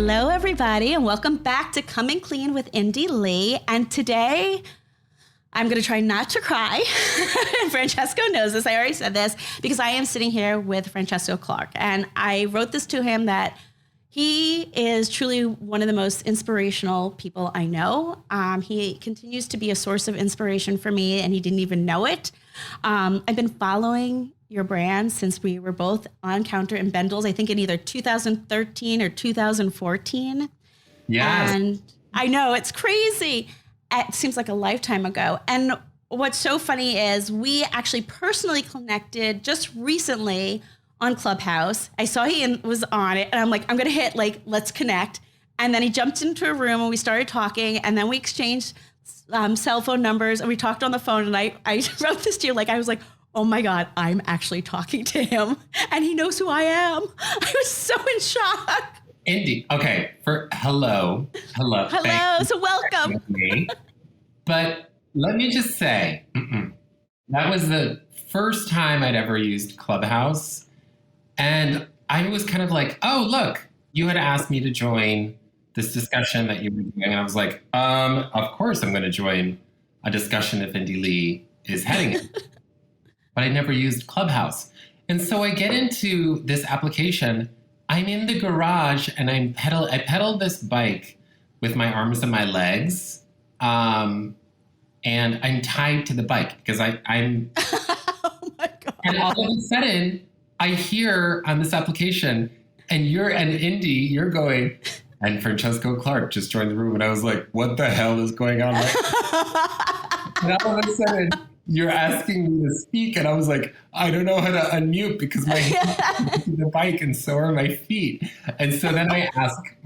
Hello, everybody, and welcome back to Coming Clean with Indy Lee. And today, I'm going to try not to cry. And Francesco knows this. I already said this because I am sitting here with Francesco Clark. And I wrote this to him that he is truly one of the most inspirational people I know. He continues to be a source of inspiration for me, and he didn't even know it. I've been following your brand since we were both on counter in Bendel's, I think in either 2013 or 2014. Yeah. And I know, it's crazy. It seems like a lifetime ago. And what's so funny is we actually personally connected just recently on Clubhouse. I saw he was on it and I'm like, I'm going to hit like, let's connect. And then he jumped into a room and we started talking, and then we exchanged cell phone numbers and we talked on the phone. And I wrote this to you, like, I was like, oh my God, I'm actually talking to him and he knows who I am. I was so in shock. Indy. Okay. Hello. So welcome. But let me just say, that was the first time I'd ever used Clubhouse. And I was kind of like, oh, look, you had asked me to join this discussion that you were doing. And I was like, of course I'm going to join a discussion if Indy Lee is heading it. But I never used Clubhouse. And so I get into this application. I'm in the garage and I pedal this bike with my arms and my legs. And I'm tied to the bike because I'm Oh my God. And all of a sudden I hear on this application and Indy, you're going, and Francesco Clark just joined the room. And I was like, what the hell is going on right now? And all of a sudden you're asking me to speak. And I was like, I don't know how to unmute because my hands are to the bike and so are my feet. And so then I ask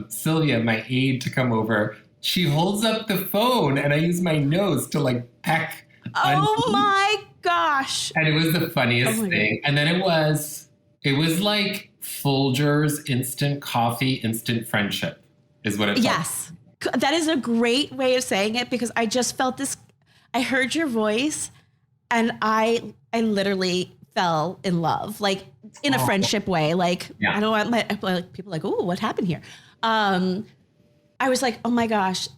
Sylvia, my aide, to come over. She holds up the phone and I use my nose to like peck. Oh my gosh. And it was the funniest thing. And then it was like Folgers instant coffee, instant friendship is what it felt. Yes. That is a great way of saying it because I just felt this. I heard your voice and I literally fell in love, like in a friendship way. Like, yeah. I don't want people like, oh, what happened here? I was like, oh my gosh,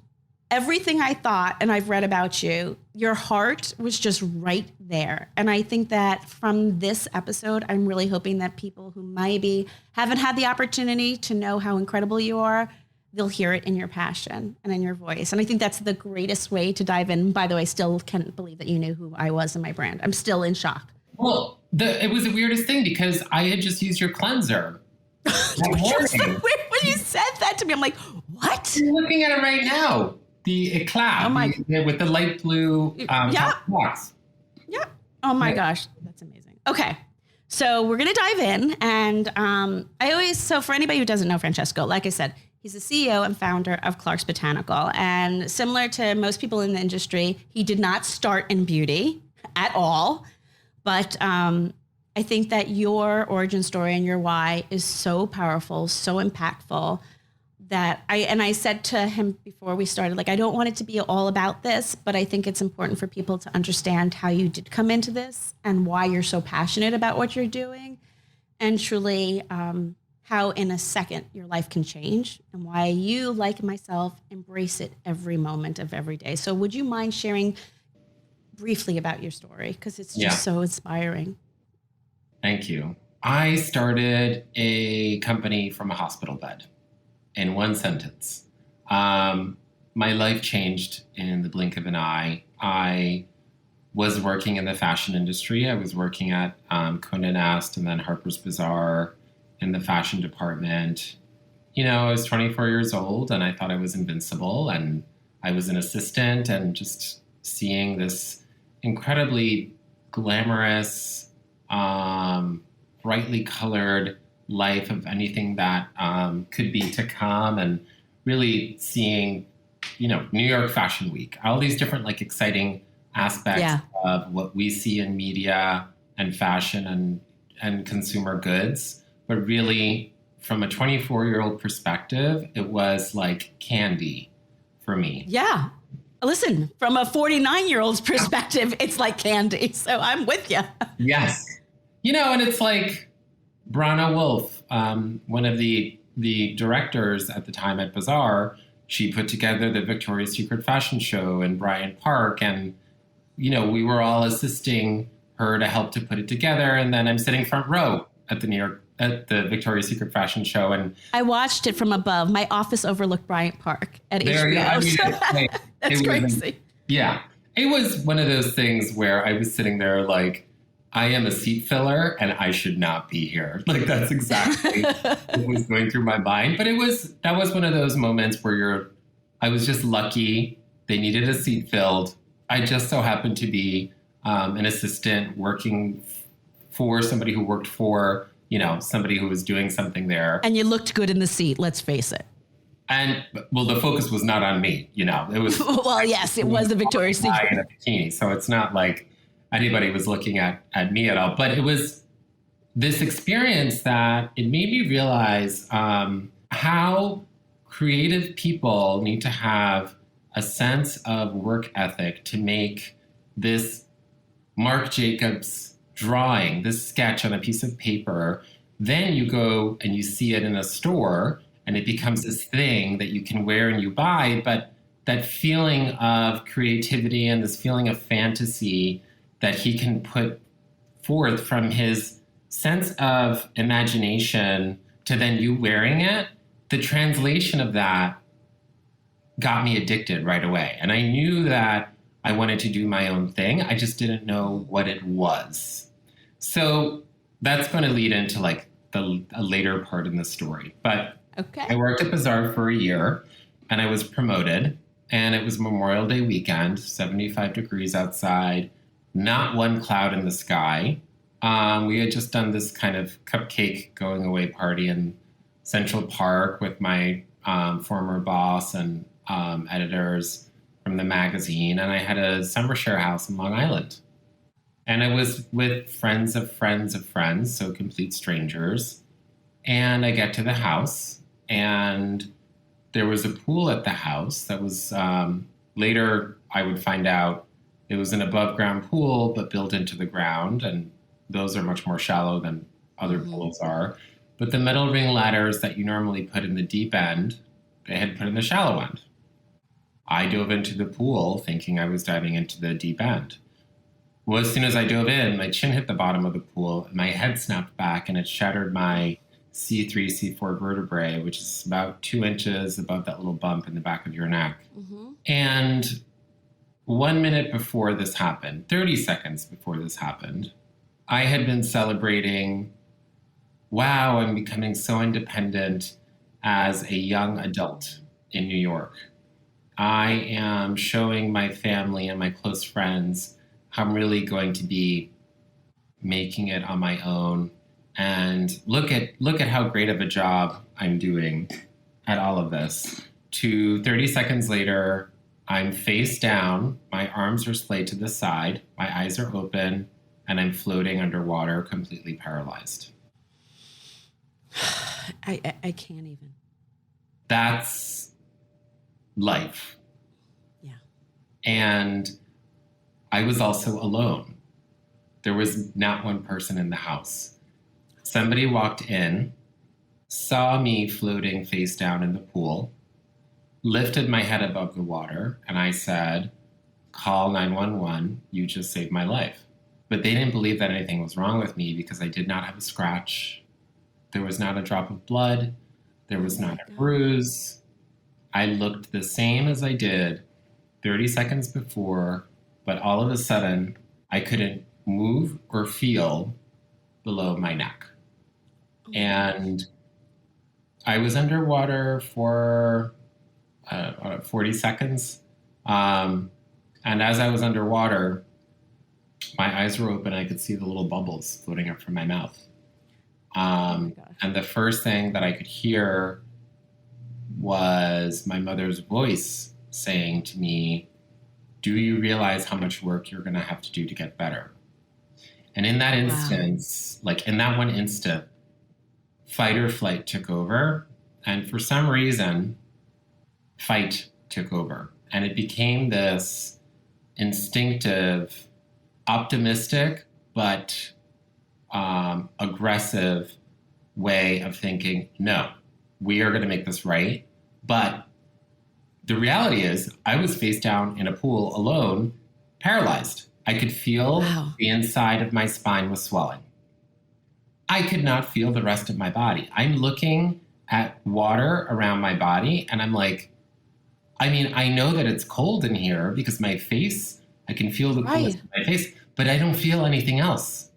everything I thought and I've read about you, your heart was just right there. And I think that from this episode, I'm really hoping that people who maybe haven't had the opportunity to know how incredible you are, they'll hear it in your passion and in your voice. And I think that's the greatest way to dive in. By the way, I still can't believe that you knew who I was and my brand. I'm still in shock. Well, it was the weirdest thing because I had just used your cleanser. When you said that to me, I'm like, what? You're looking at it right now. The Eclat with the light blue top box. Yeah. Oh my gosh. That's amazing. Okay. So we're going to dive in. And so for anybody who doesn't know Francesco, like I said, he's the CEO and founder of Clark's Botanical. And similar to most people in the industry, he did not start in beauty at all. But I think that your origin story and your why is so powerful, so impactful that I said to him before we started, like, I don't want it to be all about this, but I think it's important for people to understand how you did come into this and why you're so passionate about what you're doing, and truly how in a second your life can change, and why you, like myself, embrace it every moment of every day. So would you mind sharing briefly about your story? Because it's just so inspiring. Thank you. I started a company from a hospital bed. In one sentence, my life changed in the blink of an eye. I was working in the fashion industry. I was working at Condé Nast and then Harper's Bazaar in the fashion department. You know, I was 24 years old and I thought I was invincible, and I was an assistant, and just seeing this incredibly glamorous, brightly colored life of anything that could be to come, and really seeing, New York Fashion Week, all these different like exciting aspects of what we see in media and fashion and consumer goods. But really, from a 24-year-old perspective, it was like candy for me. Yeah. Listen, from a 49-year-old's perspective, it's like candy. So I'm with you. Yes. And it's like Brana Wolf, one of the the directors at the time at Bazaar, she put together the Victoria's Secret fashion show in Bryant Park. And, we were all assisting her to help to put it together. And then I'm sitting front row at the Victoria's Secret fashion show. And I watched it from above. My office overlooked Bryant Park at there, HBO. I mean, That's crazy. It was one of those things where I was sitting there like, I am a seat filler and I should not be here. Like, that's exactly what was going through my mind. But that was one of those moments where I was just lucky. They needed a seat filled. I just so happened to be an assistant working for somebody who worked for, somebody who was doing something there. And you looked good in the seat, let's face it. And, well, the focus was not on me, it was. Well, yes, it was the Victoria's Secret. In a bikini. So it's not like anybody was looking at me at all. But it was this experience that it made me realize how creative people need to have a sense of work ethic to make this Marc Jacobs drawing, this sketch on a piece of paper. Then you go and you see it in a store and it becomes this thing that you can wear and you buy. But that feeling of creativity and this feeling of fantasy that he can put forth from his sense of imagination to then you wearing it, the translation of that got me addicted right away. And I knew that I wanted to do my own thing. I just didn't know what it was. So that's going to lead into like a later part in the story. But okay. I worked at Bazaar for a year and I was promoted, and it was Memorial Day weekend, 75 degrees outside, not one cloud in the sky. We had just done this kind of cupcake going away party in Central Park with my former boss and editors from the magazine. And I had a summer share house in Long Island. And I was with friends of friends of friends, so complete strangers. And I get to the house, and there was a pool at the house that was, later I would find out it was an above ground pool, but built into the ground. And those are much more shallow than other pools are. But the metal ring ladders that you normally put in the deep end, they had put in the shallow end. I dove into the pool thinking I was diving into the deep end. Well, as soon as I dove in, my chin hit the bottom of the pool, and my head snapped back, and it shattered my C3, C4 vertebrae, which is about 2 inches above that little bump in the back of your neck. Mm-hmm. And 1 minute before this happened, 30 seconds before this happened, I had been celebrating, wow, I'm becoming so independent as a young adult in New York. I am showing my family and my close friends how I'm really going to be making it on my own. And look at how great of a job I'm doing at all of this. To 30 seconds later, I'm face down, my arms are splayed to the side, my eyes are open, and I'm floating underwater, completely paralyzed. I can't even. That's life. Yeah. And I was also alone. There was not one person in the house. Somebody walked in, saw me floating face down in the pool, lifted my head above the water, and I said, call 911, you just saved my life. But they didn't believe that anything was wrong with me because I did not have a scratch. There was not a drop of blood. There was not a bruise. I looked the same as I did 30 seconds before, but all of a sudden, I couldn't move or feel below my neck. And I was underwater for 40 seconds. And as I was underwater, my eyes were open. I could see the little bubbles floating up from my mouth. And the first thing that I could hear was my mother's voice saying to me, do you realize how much work you're going to have to do to get better? And in that instance, like in that one instant, fight or flight took over. And for some reason, fight took over. And it became this instinctive, optimistic, but aggressive way of thinking, no, we are going to make this right. But the reality is I was face down in a pool alone, paralyzed. I could feel the inside of my spine was swelling. I could not feel the rest of my body. I'm looking at water around my body and I'm like, I mean, I know that it's cold in here because my face, I can feel the coolness of my face, but I don't feel anything else.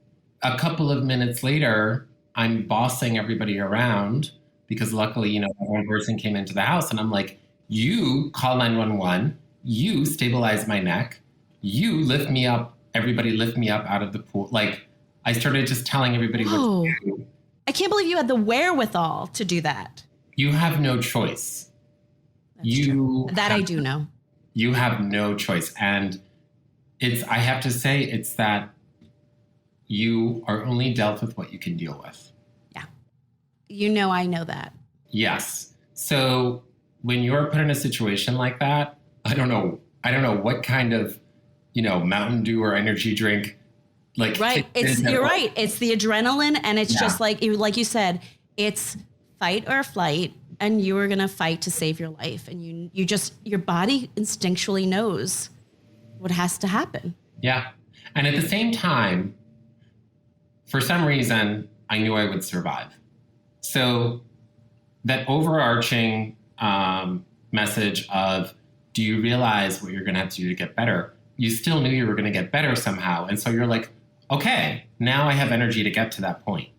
A couple of minutes later, I'm bossing everybody around because luckily, you know, one person came into the house and I'm like, you call 911, you stabilize my neck, you lift me up, everybody lift me up out of the pool. Like I started just telling everybody what to do. I can't believe you had the wherewithal to do that. You have no choice. That's true. That I do know. You have no choice. And I have to say, it's that you are only dealt with what you can deal with. Yeah. You know, I know that. Yes. So when you're put in a situation like that, I don't know what kind of, you know, Mountain Dew or energy drink, like, right. You're right. It's the adrenaline. And it's just like you said, it's fight or flight. And you were going to fight to save your life. And you just, your body instinctually knows what has to happen. Yeah. And at the same time, for some reason, I knew I would survive. So that overarching message of, do you realize what you're going to have to do to get better? You still knew you were going to get better somehow. And so you're like, okay, now I have energy to get to that point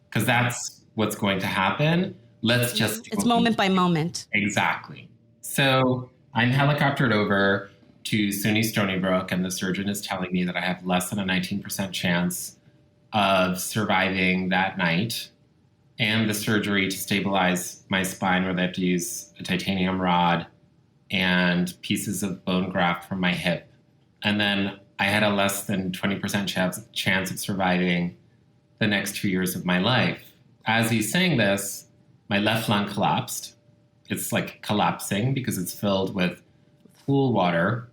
because that's what's going to happen. Let's just... It's moment by moment. Exactly. So I'm helicoptered over to SUNY Stony Brook, and the surgeon is telling me that I have less than a 19% chance of surviving that night and the surgery to stabilize my spine, where they have to use a titanium rod and pieces of bone graft from my hip. And then I had a less than 20% chance of surviving the next 2 years of my life. As he's saying this, my left lung collapsed. It's like collapsing because it's filled with pool water.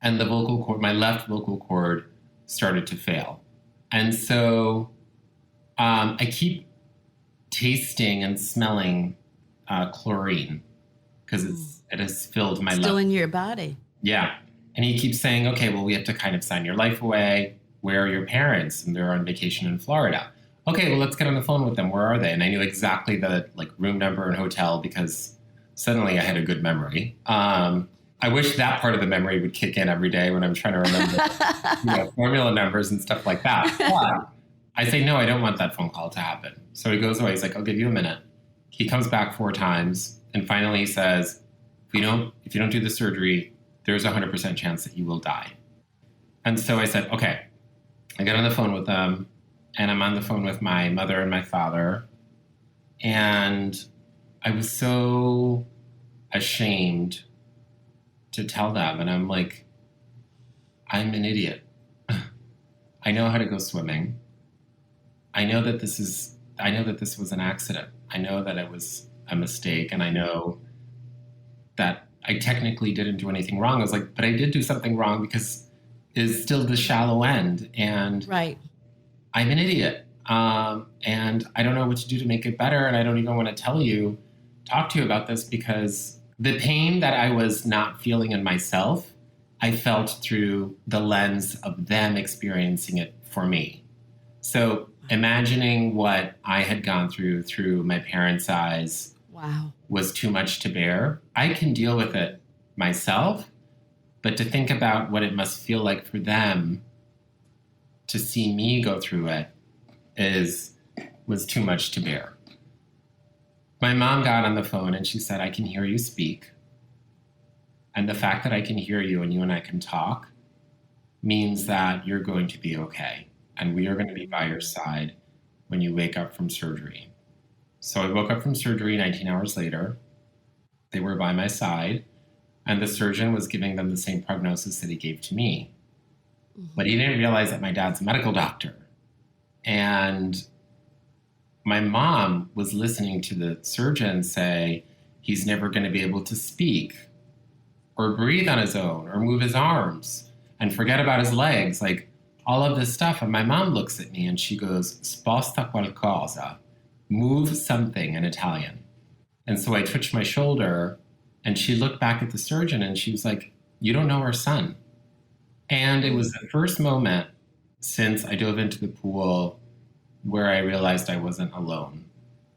And the vocal cord, my left vocal cord started to fail. And so I keep tasting and smelling chlorine because it has filled my Still left. in your body. Yeah. And he keeps saying, okay, well, we have to kind of sign your life away. Where are your parents? And they're on vacation in Florida. Okay, well, let's get on the phone with them. Where are they? And I knew exactly the room number and hotel because suddenly I had a good memory. I wish that part of the memory would kick in every day when I'm trying to remember formula numbers and stuff like that. But I say, no, I don't want that phone call to happen. So he goes away. He's like, I'll give you a minute. He comes back 4 times. And finally he says, if you don't do the surgery, there's a 100% chance that you will die. And so I said, okay. I got on the phone with them. And I'm on the phone with my mother and my father. And I was so ashamed to tell them. And I'm like, I'm an idiot. I know how to go swimming. I know that this was an accident. I know that it was a mistake. And I know that I technically didn't do anything wrong. I was like, but I did do something wrong because it's still the shallow end. And right. I'm an idiot. And I don't know what to do to make it better. And I don't even want to talk to you about this because the pain that I was not feeling in myself, I felt through the lens of them experiencing it for me. So imagining what I had gone through my parents' eyes was too much to bear. I can deal with it myself, but to think about what it must feel like for them to see me go through it was too much to bear. My mom got on the phone and she said, I can hear you speak. And the fact that I can hear you and you and I can talk means that you're going to be okay. And we are going to be by your side when you wake up from surgery. So I woke up from surgery 19 hours later. They were by my side. And the surgeon was giving them the same prognosis that he gave to me. But he didn't realize that my dad's a medical doctor. And my mom was listening to the surgeon say he's never going to be able to speak or breathe on his own or move his arms and forget about his legs, like all of this stuff. And my mom looks at me and she goes, sposta qualcosa, move something in Italian. And so I twitched my shoulder, and she looked back at the surgeon and she was like, "You don't know our son." And it was the first moment since I dove into the pool where I realized I wasn't alone.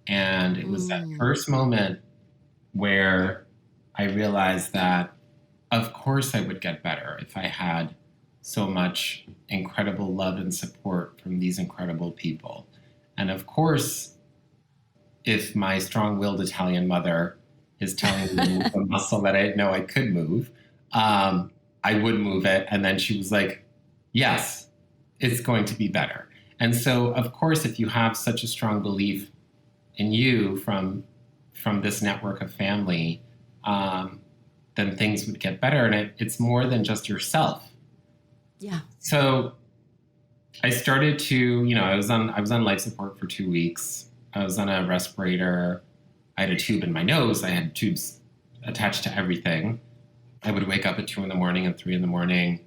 And it was that first moment where I realized that, of course, I would get better if I had so much incredible love and support from these incredible people. And of course, if my strong-willed Italian mother is telling me to move a muscle that I didn't know I could move, I would move it. And then she was like, yes, it's going to be better. And so, of course, if you have such a strong belief in you from this network of family, then things would get better. And it's more than just yourself. Yeah. So I started to, I was on life support for 2 weeks. I was on a respirator. I had a tube in my nose. I had tubes attached to everything. I would wake up at 2 a.m. and 3 a.m.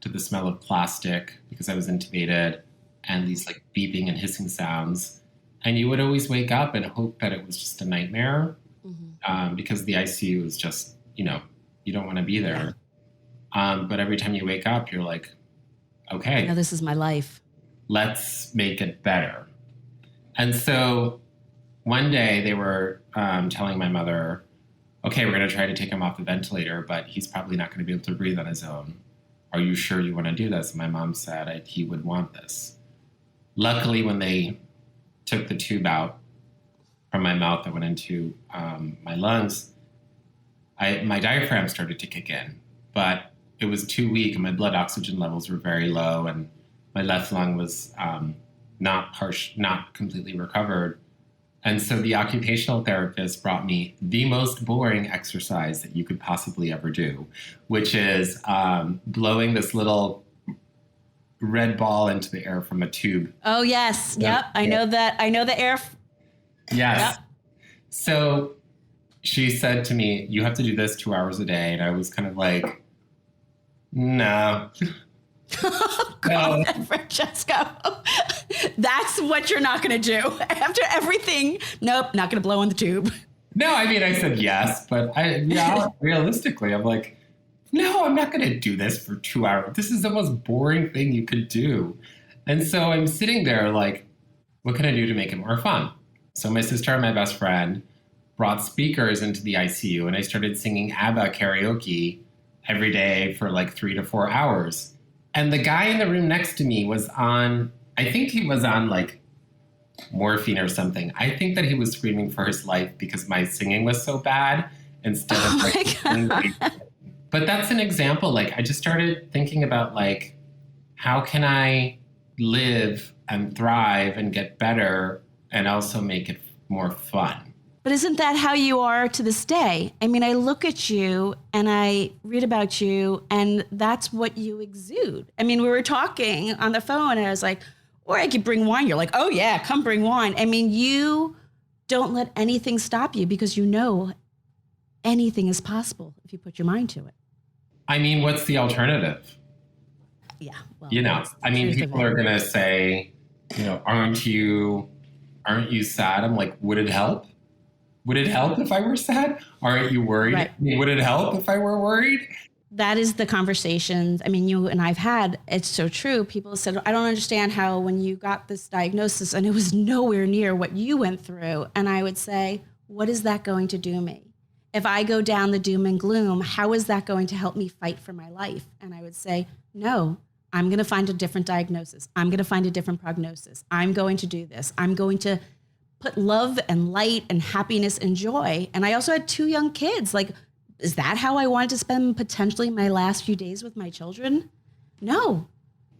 to the smell of plastic because I was intubated, and these like beeping and hissing sounds. And you would always wake up and hope that it was just a nightmare, because the ICU is just, you don't want to be there. But every time you wake up, you're like, okay, now this is my life. Let's make it better. And so one day they were telling my mother, okay, we're going to try to take him off the ventilator, but he's probably not going to be able to breathe on his own. Are you sure you want to do this? And my mom said he would want this. Luckily, when they took the tube out from my mouth that went into my lungs, my diaphragm started to kick in, but it was too weak and my blood oxygen levels were very low, and my left lung was not completely recovered. And so the occupational therapist brought me the most boring exercise that you could possibly ever do, which is blowing this little red ball into the air from a tube. Oh, yes. Yep. I know that. I know the air. Yes. Yep. So she said to me, you have to do this 2 hours a day. And I was kind of like, no. God, Francesco. That's what you're not going to do. After everything, nope, not going to blow on the tube. No, I mean, I said yes, but realistically, I'm like, no, I'm not going to do this for 2 hours. This is the most boring thing you could do. And so I'm sitting there like, what can I do to make it more fun? So my sister and my best friend brought speakers into the ICU, and I started singing ABBA karaoke every day for like 3 to 4 hours. And the guy in the room next to me was I think he was on like morphine or something. I think that he was screaming for his life because my singing was so bad instead of like, but that's an example. Like, I just started thinking about like, how can I live and thrive and get better and also make it more fun? But isn't that how you are to this day? I mean, I look at you and I read about you, and that's what you exude. I mean, we were talking on the phone and I was like, or I could bring wine. You're like, oh yeah, come bring wine. I mean, you don't let anything stop you because you know anything is possible if you put your mind to it. I mean, what's the alternative? Yeah. Well, I mean, people are going to say, aren't you sad? I'm like, would it help? Would it help if I were sad? Aren't you worried? Right. I mean, would it help if I were worried? That is the conversations. I mean, you and I've had, it's so true. People said, I don't understand how when you got this diagnosis and it was nowhere near what you went through. And I would say, what is that going to do me? If I go down the doom and gloom, how is that going to help me fight for my life? And I would say, no, I'm going to find a different diagnosis. I'm going to find a different prognosis. I'm going to do this. I'm going to put love and light and happiness and joy. And I also had 2 young kids. Like, is that how I wanted to spend potentially my last few days with my children? No.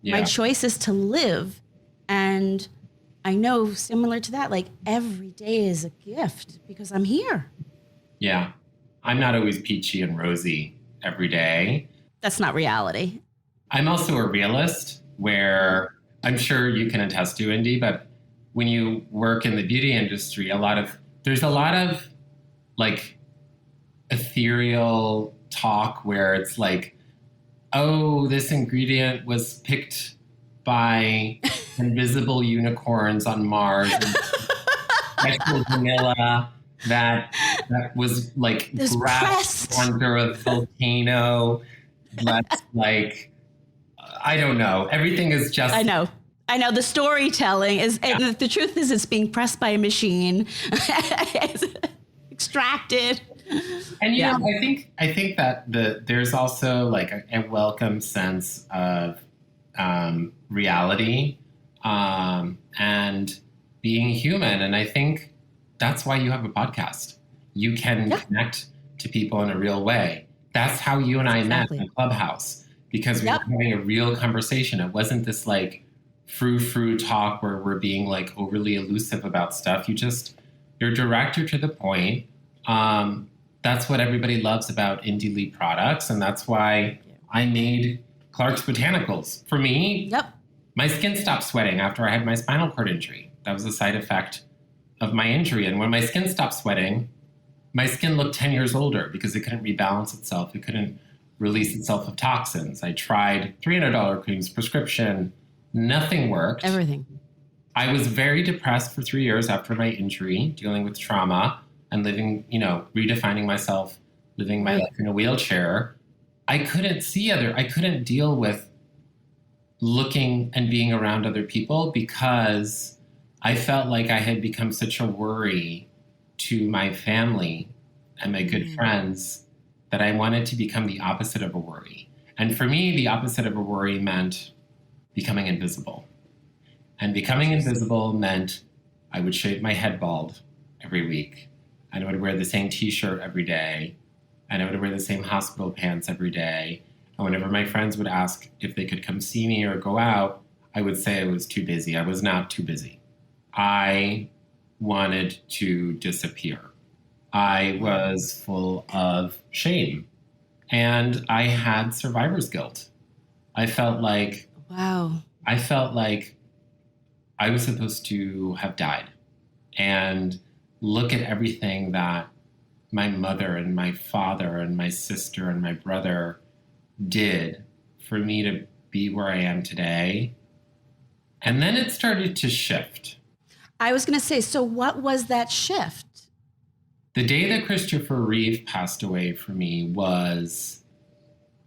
Yeah. My choice is to live. And I know similar to that, like every day is a gift because I'm here. Yeah. I'm not always peachy and rosy every day. That's not reality. I'm also a realist, where I'm sure you can attest to, Indy, but when you work in the beauty industry, there's a lot of like ethereal talk where it's like, oh, this ingredient was picked by invisible unicorns on Mars, and special vanilla that that was like Those grasped pressed. under a volcano. Let's like, I don't know. Everything is just. I know. The storytelling is, Yeah. and the truth is, it's being pressed by a machine, it's extracted. And you know, I think that there's also like a welcome sense of reality and being human. And I think that's why you have a podcast. You can connect to people in a real way. That's how you and I met in Clubhouse, because we were having a real conversation. It wasn't this like frou-frou talk where we're being like overly elusive about stuff. You're direct, you're to the point. That's what everybody loves about indie lead products. And that's why I made Clark's Botanicals. For me, my skin stopped sweating after I had my spinal cord injury. That was a side effect of my injury. And when my skin stopped sweating, my skin looked 10 years older because it couldn't rebalance itself. It couldn't release itself of toxins. I tried $300 creams, prescription, nothing worked. Everything. I was very depressed for 3 years after my injury, dealing with trauma and living, redefining myself, living my life in a wheelchair. I couldn't deal with looking and being around other people because I felt like I had become such a worry to my family and my good friends that I wanted to become the opposite of a worry. And for me, the opposite of a worry meant becoming invisible. And becoming invisible meant I would shave my head bald every week. And I would wear the same t-shirt every day. And I would wear the same hospital pants every day. And whenever my friends would ask if they could come see me or go out, I would say I was too busy. I was not too busy. I wanted to disappear. I was full of shame. And I had survivor's guilt. I felt like I was supposed to have died. And look at everything that my mother and my father and my sister and my brother did for me to be where I am today. And then it started to shift. I was going to say, so what was that shift? The day that Christopher Reeve passed away for me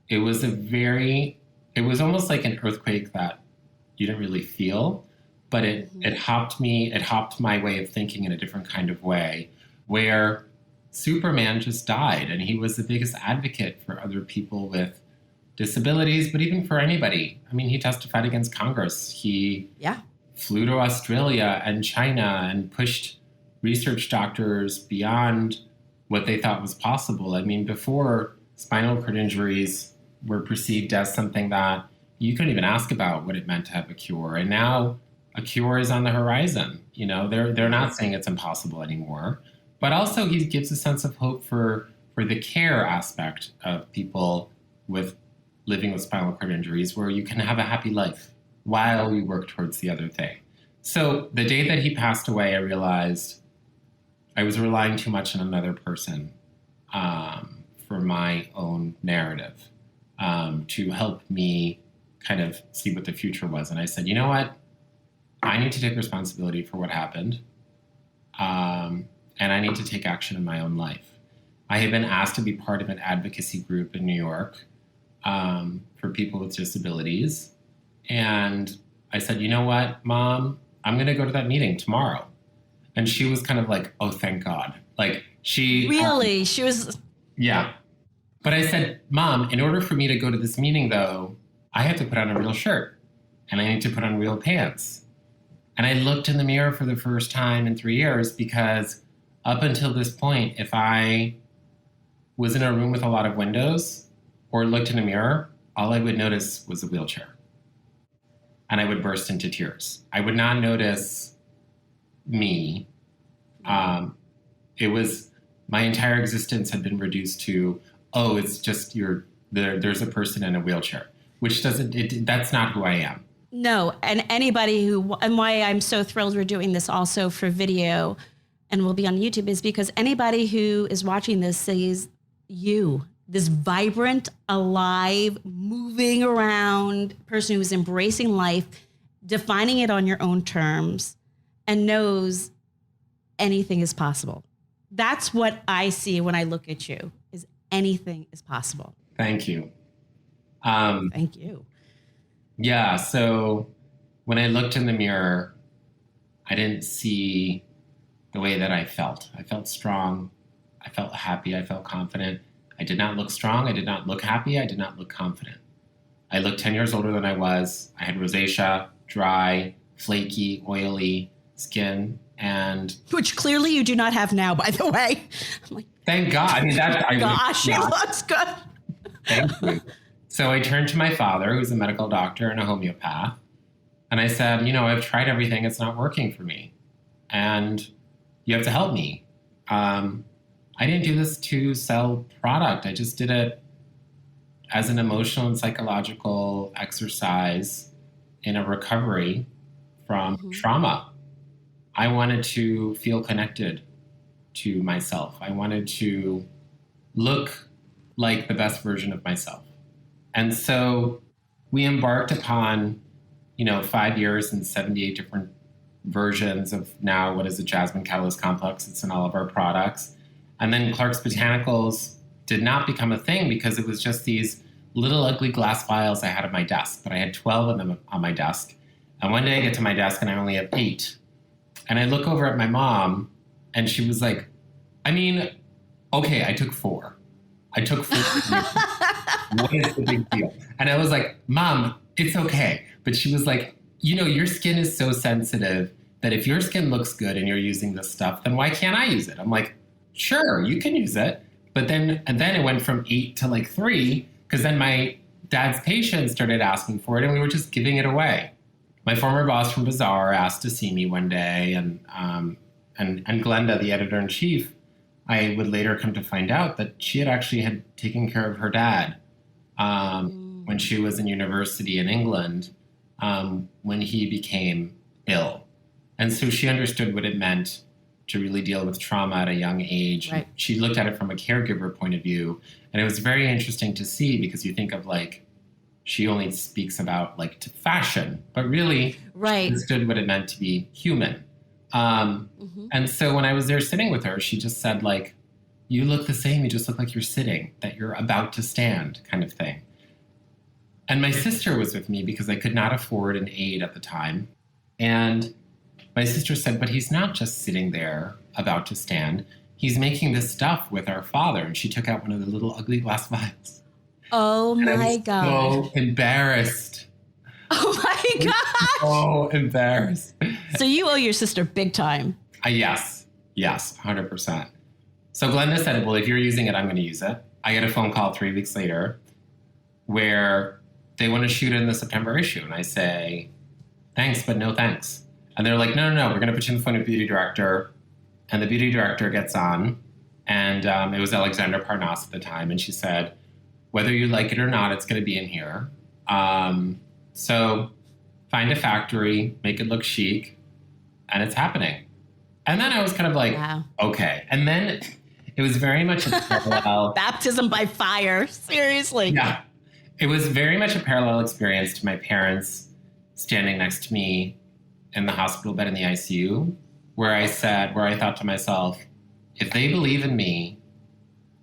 it was almost like an earthquake that you didn't really feel, but it hopped my way of thinking in a different kind of way, where Superman just died, and he was the biggest advocate for other people with disabilities, but even for anybody. I mean, he testified against Congress. He flew to Australia and China and pushed research doctors beyond what they thought was possible. I mean, before, spinal cord injuries were perceived as something that you couldn't even ask about what it meant to have a cure. And now a cure is on the horizon. They're not saying it's impossible anymore. But also he gives a sense of hope for the care aspect of people living with spinal cord injuries, where you can have a happy life while you work towards the other thing. So the day that he passed away, I realized I was relying too much on another person for my own narrative to help me kind of see what the future was. And I said, you know what? I need to take responsibility for what happened. And I need to take action in my own life. I had been asked to be part of an advocacy group in New York for people with disabilities. And I said, you know what, Mom, I'm going to go to that meeting tomorrow. And she was kind of like, oh, thank God. Like she was. Yeah. But I said, Mom, in order for me to go to this meeting, though, I have to put on a real shirt and I need to put on real pants. And I looked in the mirror for the first time in 3 years, because up until this point, if I was in a room with a lot of windows or looked in a mirror, all I would notice was a wheelchair. And I would burst into tears. I would not notice me. It was, my entire existence had been reduced to, oh, it's just there's a person in a wheelchair, which that's not who I am. No, and and why I'm so thrilled we're doing this also for video and will be on YouTube is because anybody who is watching this sees you, this vibrant, alive, moving around person who's embracing life, defining it on your own terms, and knows anything is possible. that's what I see when I look at you, is anything is possible. Thank you. Thank you. Yeah. So when I looked in the mirror, I didn't see the way that I felt. I felt strong. I felt happy. I felt confident. I did not look strong. I did not look happy. I did not look confident. I looked 10 years older than I was. I had rosacea, dry, flaky, oily skin, and which clearly you do not have now, by the way. I'm like, thank God. I mean, gosh, it looks good. Thank you. So I turned to my father, who's a medical doctor and a homeopath, and I said, I've tried everything. It's not working for me, and you have to help me. I didn't do this to sell product. I just did it as an emotional and psychological exercise in a recovery from trauma. I wanted to feel connected to myself. I wanted to look like the best version of myself. And so we embarked upon, 5 years and 78 different versions of now what is a jasmine catalyst complex. It's in all of our products. And then Clark's Botanicals did not become a thing because it was just these little ugly glass vials I had on my desk, but I had 12 of them on my desk. And one day I get to my desk and I only have 8. And I look over at my mom and she was like, okay, I took 4. I took 4. What is the big deal? And I was like, Mom, it's okay. But she was like, your skin is so sensitive that if your skin looks good and you're using this stuff, then why can't I use it? I'm like, sure, you can use it. But then it went from 8 to 3, because then my dad's patients started asking for it and we were just giving it away. My former boss from Bazaar asked to see me one day, and Glenda, the editor-in-chief, I would later come to find out that she had taken care of her dad when she was in university in England when he became ill. And so she understood what it meant to really deal with trauma at a young age. Right. She looked at it from a caregiver point of view. And it was very interesting to see, because you think of she only speaks about fashion, but really she understood what it meant to be human. And so when I was there sitting with her, she just said, you look the same. You just look like you're sitting, that you're about to stand, kind of thing. And my sister was with me because I could not afford an aide at the time. And my sister said, but he's not just sitting there about to stand. He's making this stuff with our father. And she took out one of the little ugly glass vials. Oh my God. So embarrassed. Oh my God. So embarrassed. So you owe your sister big time. Yes, 100%. So Glenda said, well, if you're using it, I'm going to use it. I get a phone call 3 weeks later where they want to shoot it in the September issue. And I say, thanks, but no thanks. And they're like, no, we're going to put you in front of the beauty director. And the beauty director gets on. And it was Alexandra Parnas at the time. And she said, whether you like it or not, it's going to be in here. So find a factory, make it look chic, and it's happening. And then I was kind of like, wow. Okay. And then it was very much a parallel. Baptism by fire. Seriously. Yeah. It was very much a parallel experience to my parents standing next to me in the hospital bed in the ICU, where I thought to myself, if they believe in me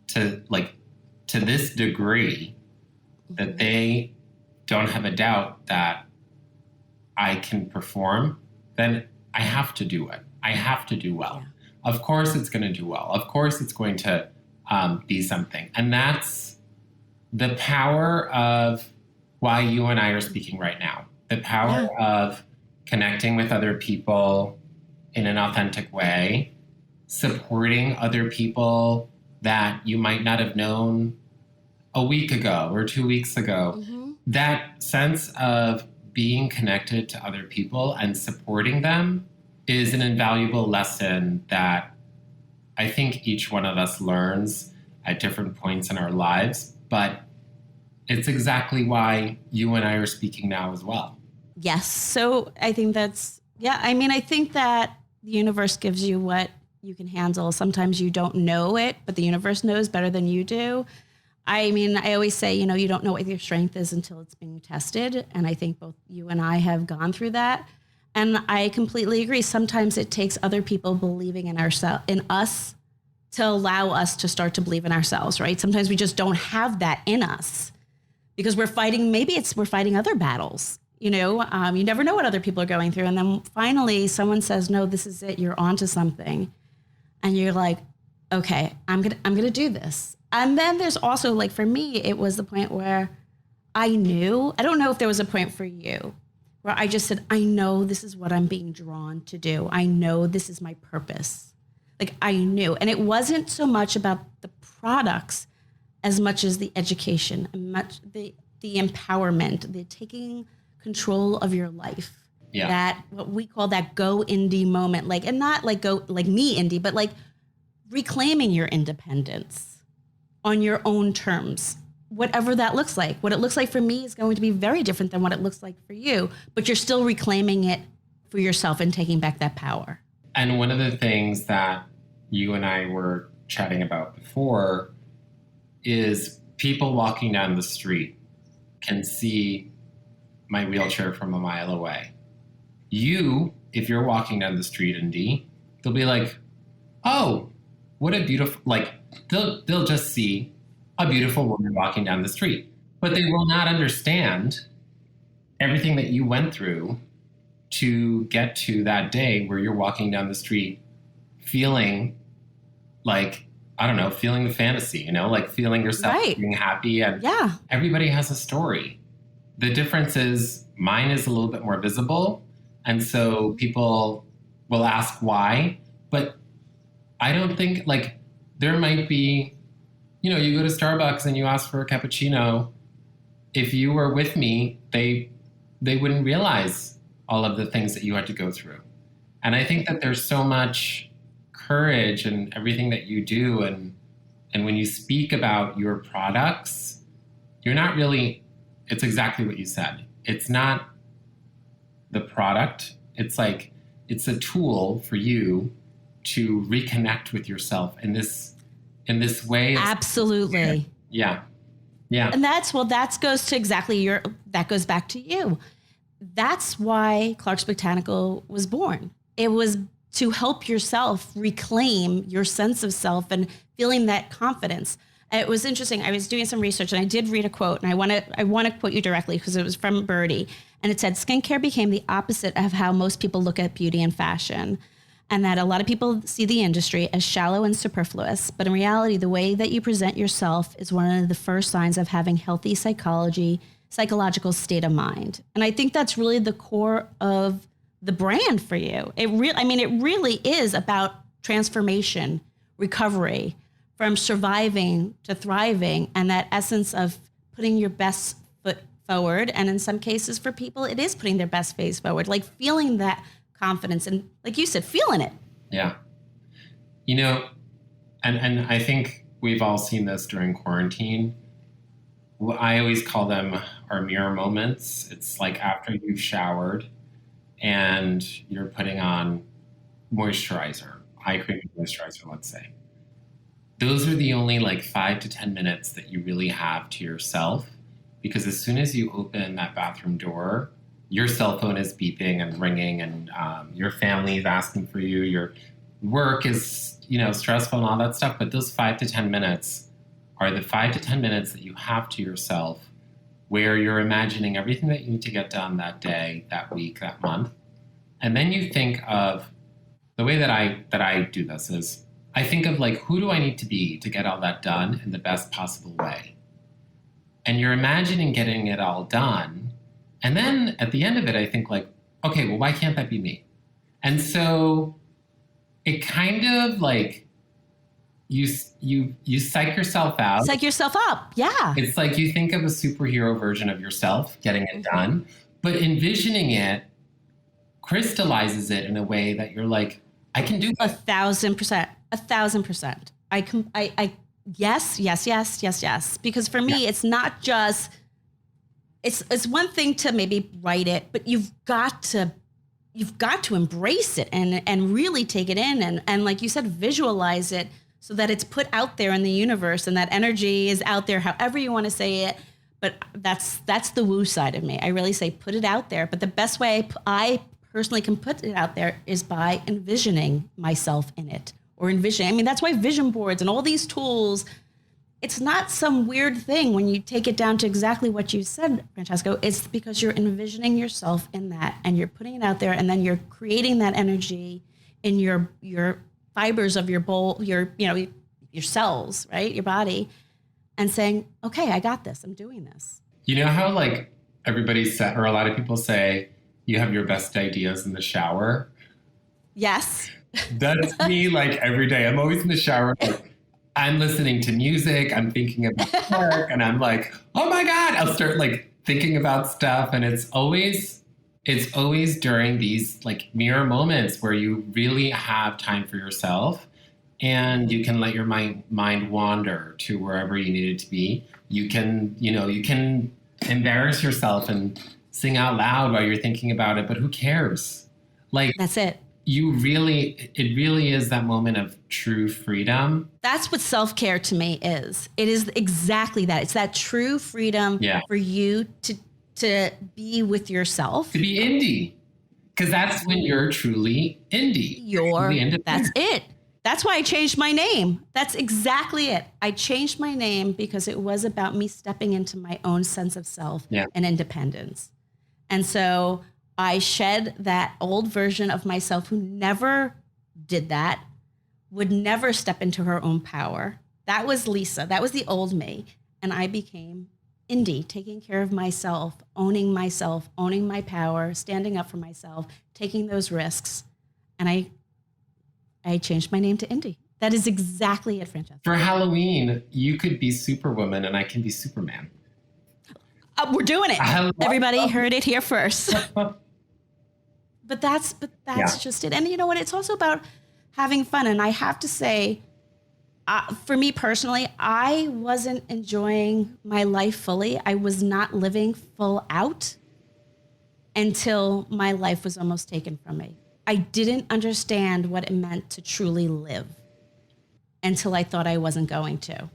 to this degree, that they don't have a doubt that I can perform, then I have to do it. I have to do well. Yeah. Of course it's going to do well. Of course it's going to be something. And that's the power of why you and I are speaking right now. The power of connecting with other people in an authentic way, supporting other people that you might not have known a week ago or 2 weeks ago. Mm-hmm. That sense of being connected to other people and supporting them is an invaluable lesson that I think each one of us learns at different points in our lives. But it's exactly why you and I are speaking now as well. Yes. So I think I think that the universe gives you what you can handle. Sometimes you don't know it, but the universe knows better than you do. I mean, I always say, you don't know what your strength is until it's being tested. And I think both you and I have gone through that. And I completely agree. Sometimes it takes other people believing in us to allow us to start to believe in ourselves, right? Sometimes we just don't have that in us because we're fighting, we're fighting other battles. You never know what other people are going through. And then finally someone says, no, this is it. You're onto something. And you're like, okay, I'm going to do this. And then there's also, like, for me, it was the point where I don't know if there was a point for you where I just said, I know this is what I'm being drawn to do. I know this is my purpose. Like, I knew. And it wasn't so much about the products as much as the education, the empowerment, the taking control of your life. Yeah. That what we call that go indie moment, like, and not like go like me indie, but like reclaiming your independence on your own terms, whatever that looks like. What it looks like for me is going to be very different than what it looks like for you, but you're still reclaiming it for yourself and taking back that power. And one of the things that you and I were chatting about before is people walking down the street can see my wheelchair from a mile away. You, if you're walking down the street in D, they'll be like, oh, what a beautiful, like, they'll just see a beautiful woman walking down the street, but they will not understand everything that you went through to get to that day where you're walking down the street feeling like, I don't know, feeling the fantasy, like feeling yourself being happy. And everybody has a story. The difference is mine is a little bit more visible. And so people will ask why, but I don't think, like, there might be, you go to Starbucks and you ask for a cappuccino. If you were with me, they wouldn't realize all of the things that you had to go through. And I think that there's so much courage in everything that you do. And when you speak about your products, you're not really, it's exactly what you said. It's not the product. It's like, it's a tool for you to reconnect with yourself in this way. Absolutely. Yeah. And that goes to exactly that goes back to you. That's why Clark's Botanical was born. It was to help yourself reclaim your sense of self and feeling that confidence. It was interesting. I was doing some research and I did read a quote, and I want to quote you directly because it was from Birdie. And it said, skincare became the opposite of how most people look at beauty and fashion. And that a lot of people see the industry as shallow and superfluous. But in reality, the way that you present yourself is one of the first signs of having healthy psychological state of mind. And I think that's really the core of the brand for you. It really is about transformation, recovery, from surviving to thriving, and that essence of putting your best foot forward. And in some cases for people, it is putting their best face forward, like feeling that confidence and, like you said, feeling it. Yeah. And I think we've all seen this during quarantine. I always call them our mirror moments. It's like after you've showered and you're putting on moisturizer, eye cream and moisturizer, let's say. Those are the only like 5 to 10 minutes that you really have to yourself, because as soon as you open that bathroom door, your cell phone is beeping and ringing, and your family is asking for you. Your work is, stressful and all that stuff. But those 5 to 10 minutes are the 5 to 10 minutes that you have to yourself, where you're imagining everything that you need to get done that day, that week, that month. And then you think of the way that I do this is I think of, like, who do I need to be to get all that done in the best possible way? And you're imagining getting it all done. And then at the end of it, I think, like, okay, well, why can't that be me? And so it kind of like you psych yourself out. Psych yourself up. Yeah. It's like you think of a superhero version of yourself getting it done, but envisioning it crystallizes it in a way that you're like, I can do it. 1,000%. 1,000%. Yes. Because for me, it's not just, it's one thing to maybe write it, but you've got to embrace it and really take it in. And like you said, visualize it so that it's put out there in the universe and that energy is out there, however you want to say it. But that's the woo side of me. I really say, put it out there. But the best way I personally can put it out there is by envisioning myself in it or envisioning. I mean, that's why vision boards and all these tools, it's not some weird thing when you take it down to exactly what you said, Francesco. It's because you're envisioning yourself in that and you're putting it out there, and then you're creating that energy in your fibers of your bowl, your cells, right? Your body, and saying, okay, I got this. I'm doing this. You know how like everybody said, or a lot of people say, you have your best ideas in the shower? Yes. That's me like every day. I'm always in the shower. Like, I'm listening to music. I'm thinking about work, and I'm like, oh my God, I'll start like thinking about stuff. And it's always during these like mirror moments where you really have time for yourself and you can let your mind wander to wherever you need it to be. You can embarrass yourself and sing out loud while you're thinking about it, but who cares? Like, that's it. It really is that moment of true freedom. That's what self-care to me is. It is exactly that. It's that true freedom for you to be with yourself. To be indie. Because that's when you're truly indie. That's it. That's why I changed my name. That's exactly it. I changed my name because it was about me stepping into my own sense of self and independence. And so I shed that old version of myself who never did that, would never step into her own power. That was Lisa. That was the old me. And I became indie, taking care of myself, owning my power, standing up for myself, taking those risks. And I changed my name to Indie. That is exactly it, Francesca. For Halloween, you could be Superwoman and I can be Superman. We're doing it. Everybody heard it here first. But that's just it. And you know what? It's also about having fun. And I have to say, for me personally, I wasn't enjoying my life fully. I was not living full out until my life was almost taken from me. I didn't understand what it meant to truly live until I thought I wasn't going to.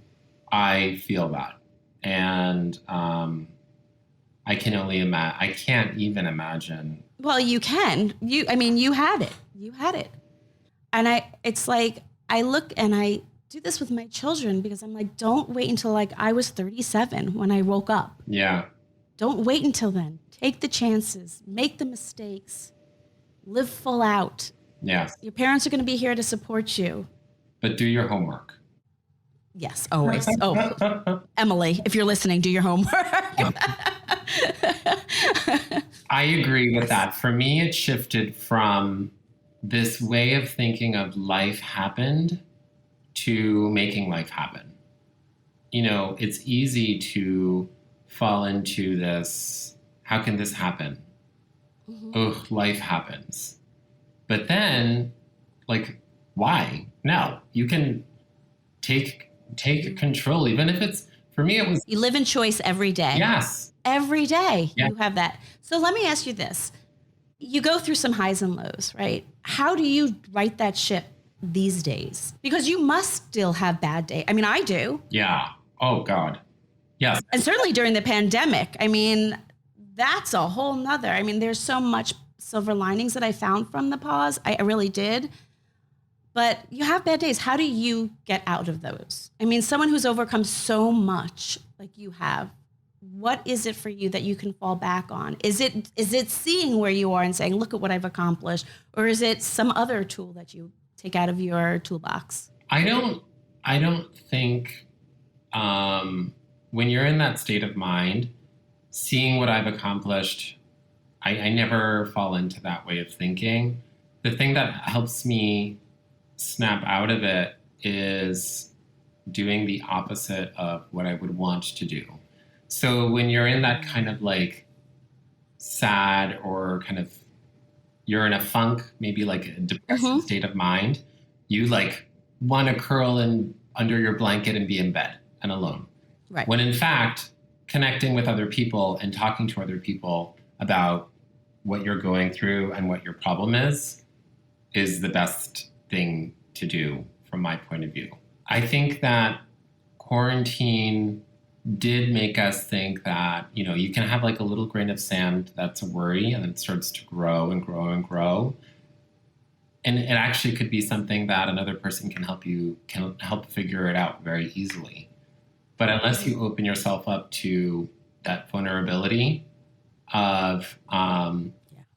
I feel that. And I can't even imagine. Well, you can. You had it. You had it. And it's like, I look and I do this with my children because I'm like, don't wait until like I was 37 when I woke up. Yeah. Don't wait until then. Take the chances, make the mistakes, live full out. Yes. Your parents are going to be here to support you. But do your homework. Yes, always. Oh, Emily, if you're listening, do your homework. I agree with that. For me, it shifted from this way of thinking of life happened to making life happen. You know, it's easy to fall into this, how can this happen? Mm-hmm. Oh, life happens. But then, like, why? No, you can take control, even if it's, for me, it was... You live in choice every day. Yes. Every day you have that. So let me ask you this. You go through some highs and lows, right? How do you right that ship these days? Because you must still have bad days. I mean, I do. Yeah. Oh, God. Yes. And certainly during the pandemic, I mean, that's a whole nother. I mean, there's so much silver linings that I found from the pause. I really did. But you have bad days. How do you get out of those? I mean, someone who's overcome so much like you have, what is it for you that you can fall back on? Is it seeing where you are and saying, look at what I've accomplished? Or is it some other tool that you take out of your toolbox? I don't think when you're in that state of mind, seeing what I've accomplished, I never fall into that way of thinking. The thing that helps me snap out of it is doing the opposite of what I would want to do. So when you're in that kind of like sad or kind of, you're in a funk, maybe like a depressive state of mind, you like want to curl in under your blanket and be in bed and alone. Right. When in fact, connecting with other people and talking to other people about what you're going through and what your problem is the best thing to do from my point of view. I think that quarantine did make us think that, you know, you can have like a little grain of sand that's a worry and it starts to grow and grow and grow. and it actually could be something that another person can help figure it out very easily. But unless you open yourself up to that vulnerability of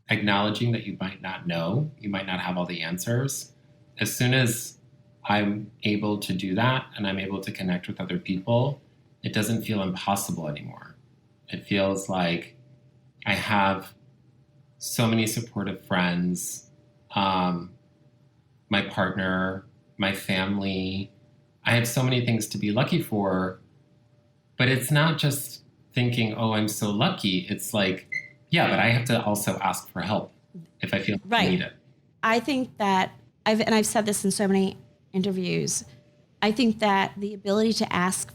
acknowledging that you might not know, you might not have all the answers, as soon as I'm able to do that and I'm able to connect with other people, it doesn't feel impossible anymore. It feels like I have so many supportive friends, my partner, my family. I have so many things to be lucky for, but it's not just thinking, oh, I'm so lucky. It's like, yeah, but I have to also ask for help if I feel I need it. I think that I've said this in so many interviews. I think that the ability to ask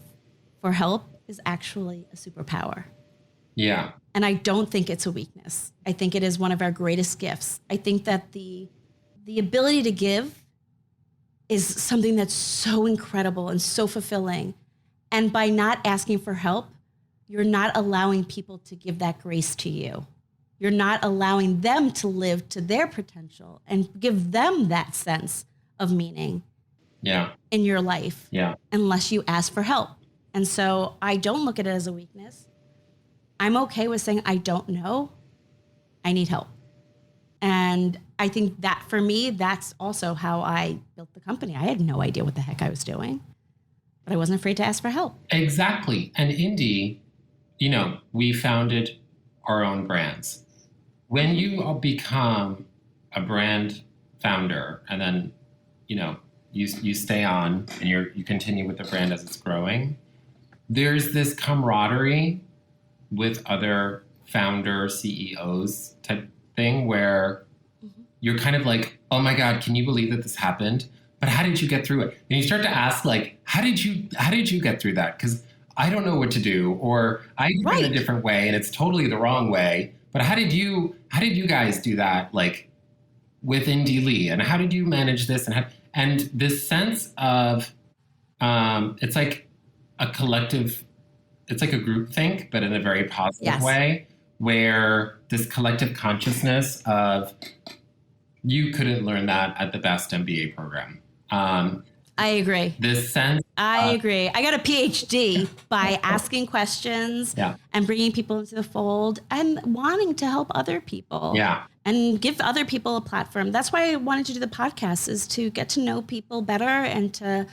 for help is actually a superpower. Yeah. And I don't think it's a weakness. I think it is one of our greatest gifts. I think that the ability to give is something that's so incredible and so fulfilling. And by not asking for help, you're not allowing people to give that grace to you. You're not allowing them to live to their potential and give them that sense of meaning in your life unless you ask for help. And so I don't look at it as a weakness. I'm okay with saying, I don't know. I need help. And I think that for me, that's also how I built the company. I had no idea what the heck I was doing, but I wasn't afraid to ask for help. Exactly. And Indy, we founded our own brands. When you become a brand founder and then, you stay on and you continue with the brand as it's growing, there's this camaraderie with other founder CEOs type thing where you're kind of like, oh my God, can you believe that this happened? But how did you get through it? And you start to ask like, how did you get through that? Because I don't know what to do, or I did it a different way and it's totally the wrong way. But how did you guys do that? Like with Indy Lee, and how did you manage this? And this sense of, it's like a collective, it's like a group think, but in a very positive way, where this collective consciousness of you couldn't learn that at the best MBA program. I agree. This sense. I agree. I got a PhD by asking questions and bringing people into the fold and wanting to help other people and give other people a platform. That's why I wanted to do the podcast, is to get to know people better and to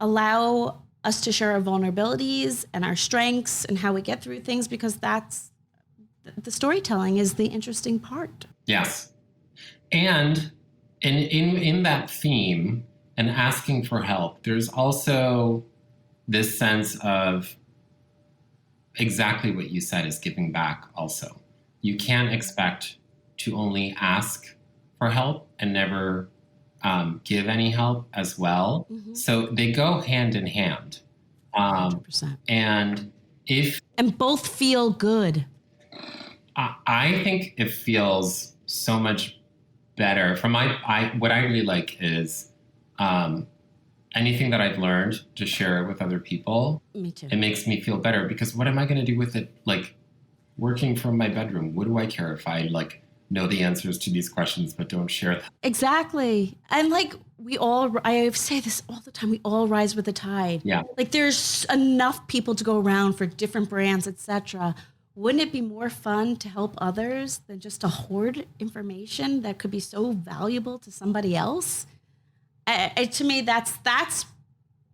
allow us to share our vulnerabilities and our strengths and how we get through things, because that's the storytelling is the interesting part. Yes. And in that theme and asking for help, there's also this sense of exactly what you said is giving back also. You can't expect to only ask for help and never give any help as well. Mm-hmm. So they go hand in hand. 100%. And both feel good. I think it feels so much better. What I really like is anything that I've learned to share with other people. Me too. It makes me feel better, because what am I going to do with it? Like working from my bedroom, what do I care if I know the answers to these questions but don't share them? Exactly. And I say this all the time, we all rise with the tide. Yeah. Like there's enough people to go around for different brands, etc. Wouldn't it be more fun to help others than just to hoard information that could be so valuable to somebody else? To me, that's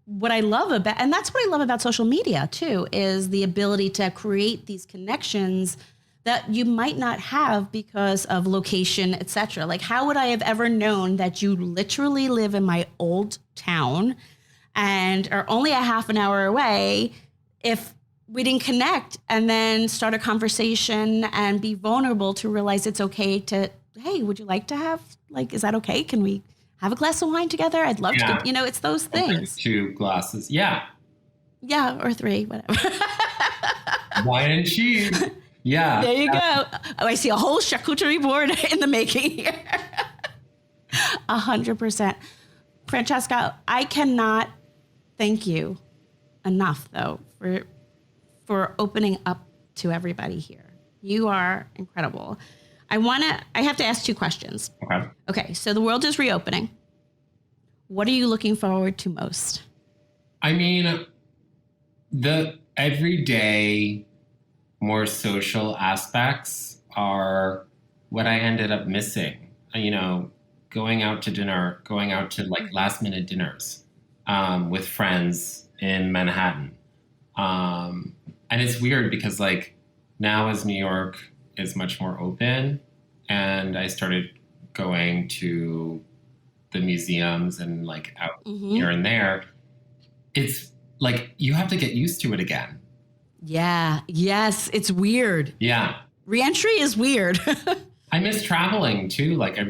what I love about, and that's what I love about social media too, is the ability to create these connections that you might not have because of location, etc. Like, how would I have ever known that you literally live in my old town and are only a half an hour away if we didn't connect and then start a conversation and be vulnerable to realize it's okay to, hey, would you like to have, is that okay? Can we have a glass of wine together? I'd love to, it's those things. 2 glasses. Yeah. Yeah. Or 3, whatever. Wine and cheese. Yeah. There you go. Oh, I see a whole charcuterie board in the making here. 100%. Francesca, I cannot thank you enough though for opening up to everybody here. You are incredible. I have to ask 2 questions. Okay. Okay. So the world is reopening. What are you looking forward to most? I mean, the everyday, more social aspects are what I ended up missing. Going out to dinner, going out to like last minute dinners with friends in Manhattan. And it's weird because like now as New York is much more open and I started going to the museums and like out here and there, it's like you have to get used to it again. Yeah. Yes. It's weird. Yeah. Reentry is weird. I miss traveling too. Like I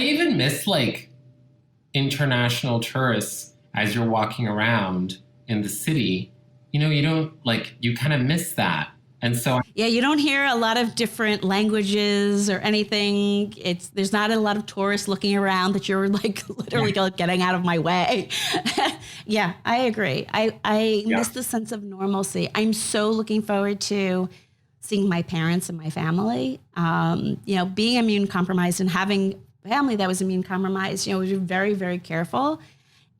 even miss like international tourists as you're walking around in the city. You don't like, you kind of miss that. And so yeah, you don't hear a lot of different languages or anything. There's not a lot of tourists looking around that you're like literally getting out of my way. Yeah, I agree. I miss the sense of normalcy. I'm so looking forward to seeing my parents and my family. Being immune compromised and having family that was immune compromised, we were very, very careful.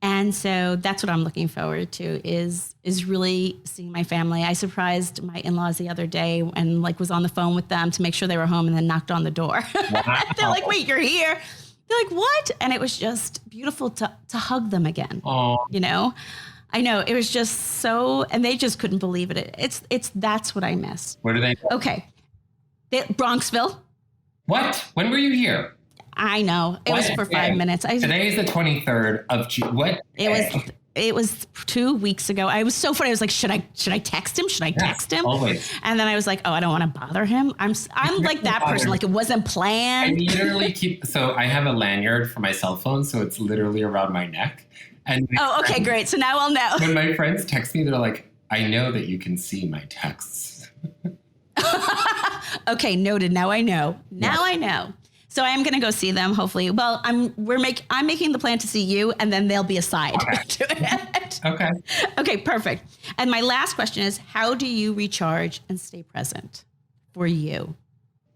And so that's what I'm looking forward to is really seeing my family. I surprised my in-laws the other day and like was on the phone with them to make sure they were home and then knocked on the door. Wow. They're like, wait, you're here? They're like, what? And it was just beautiful to hug them again. Aww. I know it was just so, and they just couldn't believe it. That's what I miss. Where do they go? Okay. Bronxville. What? When were you here? I know. It was for 5 minutes. Today is the 23rd of June. What? It was 2 weeks ago. I was so funny. I was like, should I text him? Should I text him? Always. And then I was like, oh, I don't want to bother him. I'm like that person. Like it wasn't planned. I literally so I have a lanyard for my cell phone. So it's literally around my neck. And okay, great. So now I'll know. When my friends text me, they're like, I know that you can see my texts. Okay, noted. Now I know. I know. So I am going to go see them, hopefully. Well, I'm making the plan to see you, and then they'll be a side to it. Okay. Okay, perfect. And my last question is, how do you recharge and stay present for you?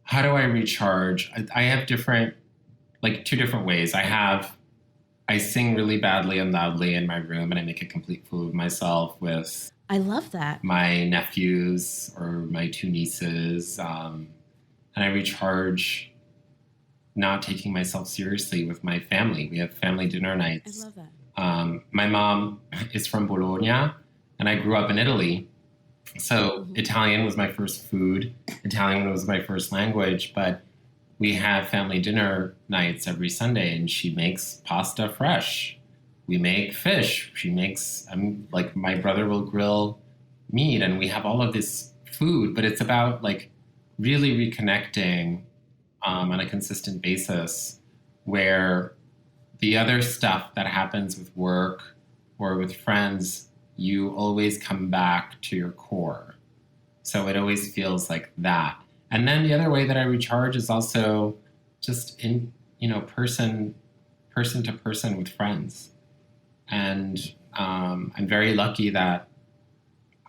How do I recharge? I have 2 different ways. I sing really badly and loudly in my room, and I make a complete fool of myself with I love that. My nephews or my 2 nieces. And I recharge not taking myself seriously with my family. We have family dinner nights. I love that. My mom is from Bologna, and I grew up in Italy. So Italian was my first food. Italian was my first language, but we have family dinner nights every Sunday, and she makes pasta fresh. We make fish. She makes, my brother will grill meat, and we have all of this food, but it's about like really reconnecting on a consistent basis, where the other stuff that happens with work or with friends, you always come back to your core. So it always feels like that. And then the other way that I recharge is also just in, person to person with friends. And I'm very lucky that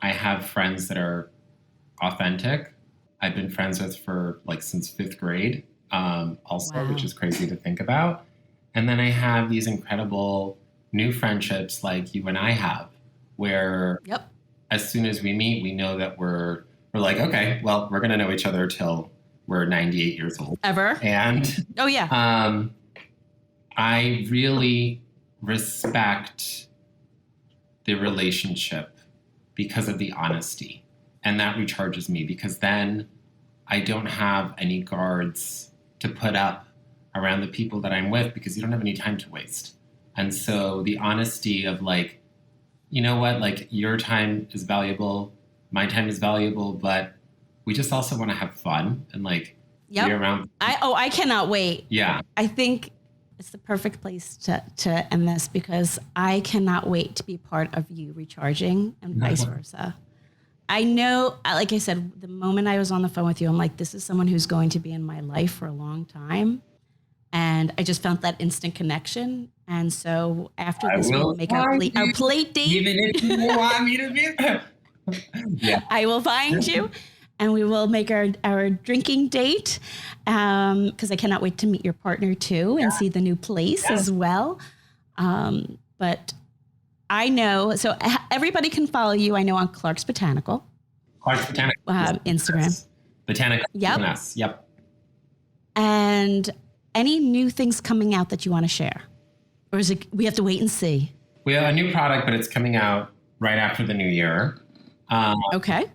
I have friends that are authentic. I've been friends with for since 5th grade, also, which is crazy to think about. And then I have these incredible new friendships like you and I have, where as soon as we meet, we know that we're like, okay, well, we're going to know each other till we're 98 years old. Ever. And oh yeah, I really respect the relationship because of the honesty. And that recharges me, because then I don't have any guards to put up around the people that I'm with, because you don't have any time to waste. And so the honesty of you know what, your time is valuable, my time is valuable, but we just also want to have fun and be around. I cannot wait. Yeah. I think it's the perfect place to end this, because I cannot wait to be part of you recharging and vice versa. I know, like I said, the moment I was on the phone with you, I'm like, this is someone who's going to be in my life for a long time. And I just felt that instant connection. And so after this, we'll make our plate date. Even if you want me to be. Yeah. I will find you. and we will make our drinking date because I cannot wait to meet your partner too and see the new place as well. But I know, so everybody can follow you, I know, on Clark's Botanical. Clark's Botanicals. Instagram. Botanical. Yep. Yes. Yep. And any new things coming out that you want to share? Or is it, we have to wait and see? We have a new product, but it's coming out right after the new year. Okay.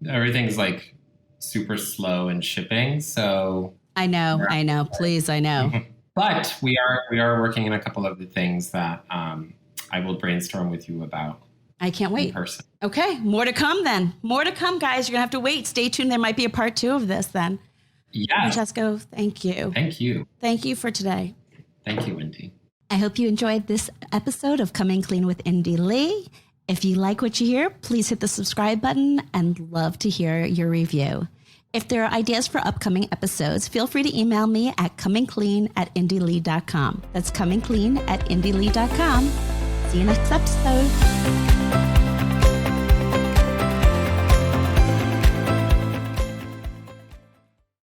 Everything's like super slow in shipping. So I know. Please, I know. But we are working on a couple of the things that I will brainstorm with you about. I can't wait. In person. Okay. More to come then. More to come, guys. You're going to have to wait. Stay tuned. There might be a part 2 of this then. Yeah. Francesco, thank you. Thank you. Thank you for today. Thank you, Wendy. I hope you enjoyed this episode of Coming Clean with Indy Lee. If you like what you hear, please hit the subscribe button and love to hear your review. If there are ideas for upcoming episodes, feel free to email me at comingclean@indylee.com. That's comingclean@indylee.com. See you next episode.